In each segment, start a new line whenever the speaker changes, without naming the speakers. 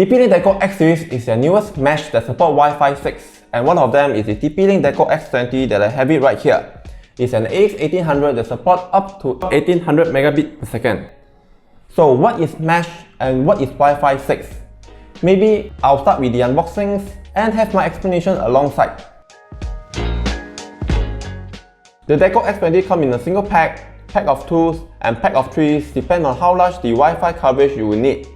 TP-Link Deco X series is their newest mesh that support Wi-Fi 6, and one of them is the TP-Link Deco X20 that I have it right here. It's an AX1800 that supports up to 1800 megabit per second. So what is mesh and what is Wi-Fi 6? Maybe I'll start with the unboxings and have my explanation alongside. The Deco X20 comes in a single pack, pack of 2s and pack of 3s depending on how large the Wi-Fi coverage you will need.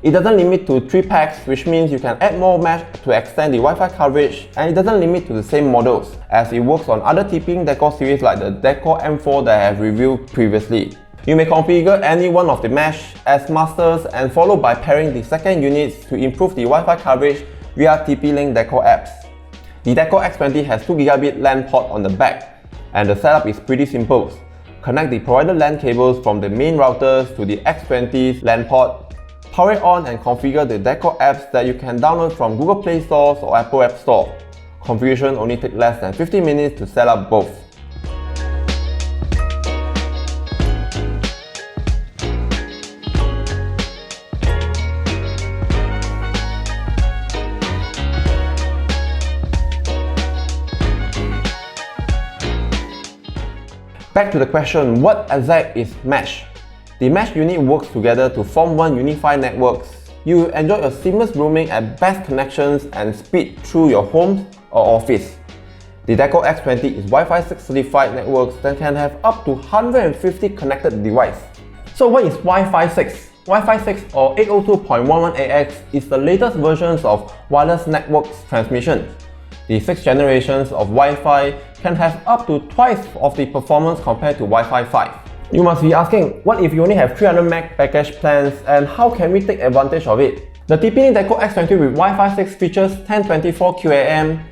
It doesn't limit to 3 packs, which means you can add more mesh to extend the Wi-Fi coverage, and it doesn't limit to the same models, as it works on other TP-Link Deco series like the Deco M4 that I have reviewed previously. You may configure any one of the mesh as masters and follow by pairing the second units to improve the Wi-Fi coverage via TP-Link Deco apps. The Deco X20 has 2 gigabit LAN port on the back, and the setup is pretty simple. Connect the provided LAN cables from the main routers to the X20's LAN port, power it on and configure the Deco apps that you can download from Google Play Stores or Apple App Store. Configuration only takes less than 15 minutes to set up both. Back to the question, what exactly is mesh? The mesh unit works together to form one unified network. You enjoy a seamless roaming at best connections and speed through your home or office. The Deco X20 is Wi-Fi 6 certified networks that can have up to 150 connected devices. So what is Wi-Fi 6? Wi-Fi 6 or 802.11 AX is the latest versions of wireless networks transmission. The 6th generations of Wi-Fi can have up to twice of the performance compared to Wi-Fi 5. You must be asking, what if you only have 300 meg package plans and how can we take advantage of it? The TP-Link Deco X20 with Wi-Fi 6 features 1024 QAM,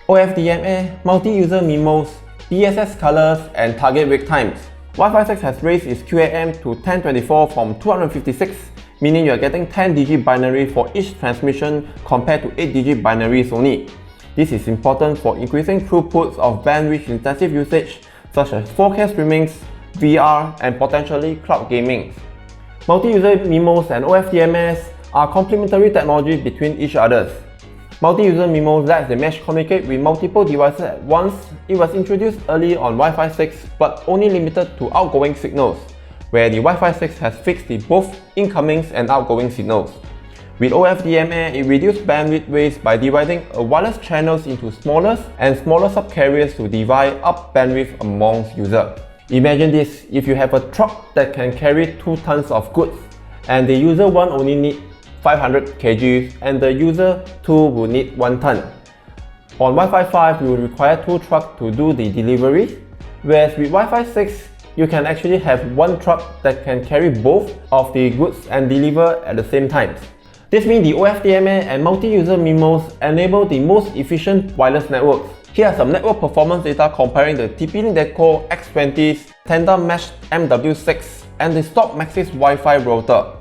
OFDMA, multi-user MIMOs, BSS colors and target wake times. Wi-Fi 6 has raised its QAM to 1024 from 256, meaning you are getting 10-digit binary for each transmission compared to 8-digit binaries only. This is important for increasing throughputs of bandwidth intensive usage such as 4K streamings, VR and potentially cloud gaming. Multi-user MIMOs and OFDMS are complementary technology between each others. Multi-user MIMOs lets the mesh communicate with multiple devices at once. It was introduced early on Wi-Fi 6 but only limited to outgoing signals, where the Wi-Fi 6 has fixed the both incomings and outgoing signals. With OFDMA, it reduced bandwidth waste by dividing wireless channels into smaller and smaller subcarriers to divide up bandwidth amongst users. Imagine this, if you have a truck that can carry 2 tons of goods and the user 1 only needs 500 kg and the user 2 will need 1 ton. On Wi-Fi 5, you will require 2 trucks to do the delivery, whereas with Wi-Fi 6, you can actually have 1 truck that can carry both of the goods and deliver at the same time. This means the OFDMA and multi-user MIMOs enable the most efficient wireless networks. Here are some network performance data comparing the TP-Link Deco X20's tandem meshed MW6 and the stock Maxis Wi-Fi router.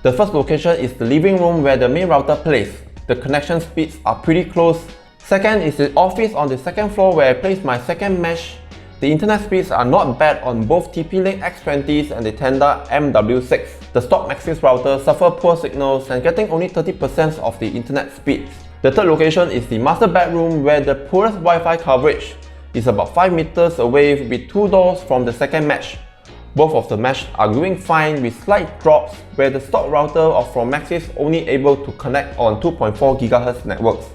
The first location is the living room where the main router plays. The connection speeds are pretty close. Second is the office on the second floor where I place my second mesh. The internet speeds are not bad on both TP-Link X20s and the tandem MW6. The stock Maxis router suffer poor signals and getting only 30% of the internet speeds. The third location is the master bedroom where the poorest Wi-Fi coverage is about 5 meters away with 2 doors from the second mesh. Both of the mesh are doing fine with slight drops where the stock router from Maxis only able to connect on 2.4 GHz networks.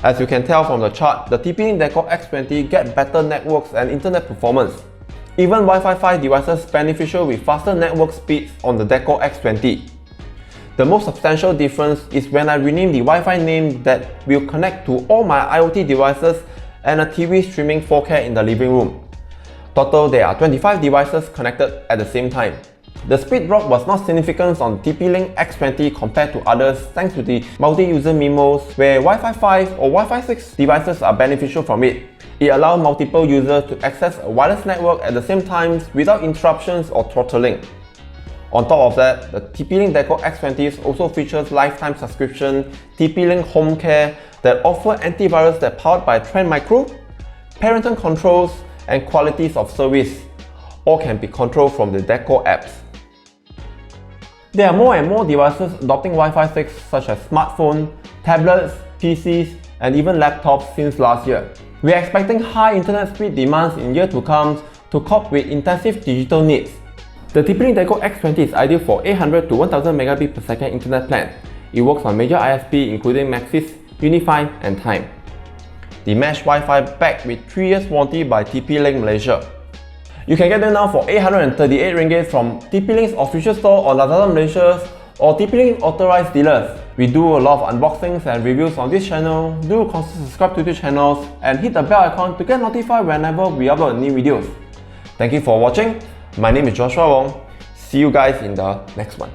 As you can tell from the chart, the TP-Link Deco X20 get better networks and internet performance. Even Wi-Fi 5 devices beneficial with faster network speeds on the Deco X20. The most substantial difference is when I rename the Wi-Fi name that will connect to all my IoT devices and a TV streaming 4K in the living room. Total, there are 25 devices connected at the same time. The speed drop was not significant on TP-Link X20 compared to others thanks to the multi-user MIMOs where Wi-Fi 5 or Wi-Fi 6 devices are beneficial from it. It allows multiple users to access a wireless network at the same time without interruptions or throttling. On top of that, the TP-Link Deco X20 also features lifetime subscription, TP-Link Home Care that offer antivirus that powered by Trend Micro, parental controls and qualities of service. All can be controlled from the Deco apps. There are more and more devices adopting Wi-Fi 6 such as smartphones, tablets, PCs, and even laptops since last year. We are expecting high internet speed demands in years to come to cope with intensive digital needs. The TP-Link Deco X20 is ideal for 800 to 1000 megabit per second internet plan. It works on major ISP including Maxis, Unify, and Time. The mesh Wi-Fi backed with 3 years warranty by TP-Link Malaysia. You can get them now for 838 ringgit from TP-Link's official store on Lazada Malaysia or TP-Link authorized dealers. We do a lot of unboxings and reviews on this channel. Do consider subscribe to the channels and hit the bell icon to get notified whenever we upload new videos. Thank you for watching. My name is Joshua Wong. See you guys in the next one.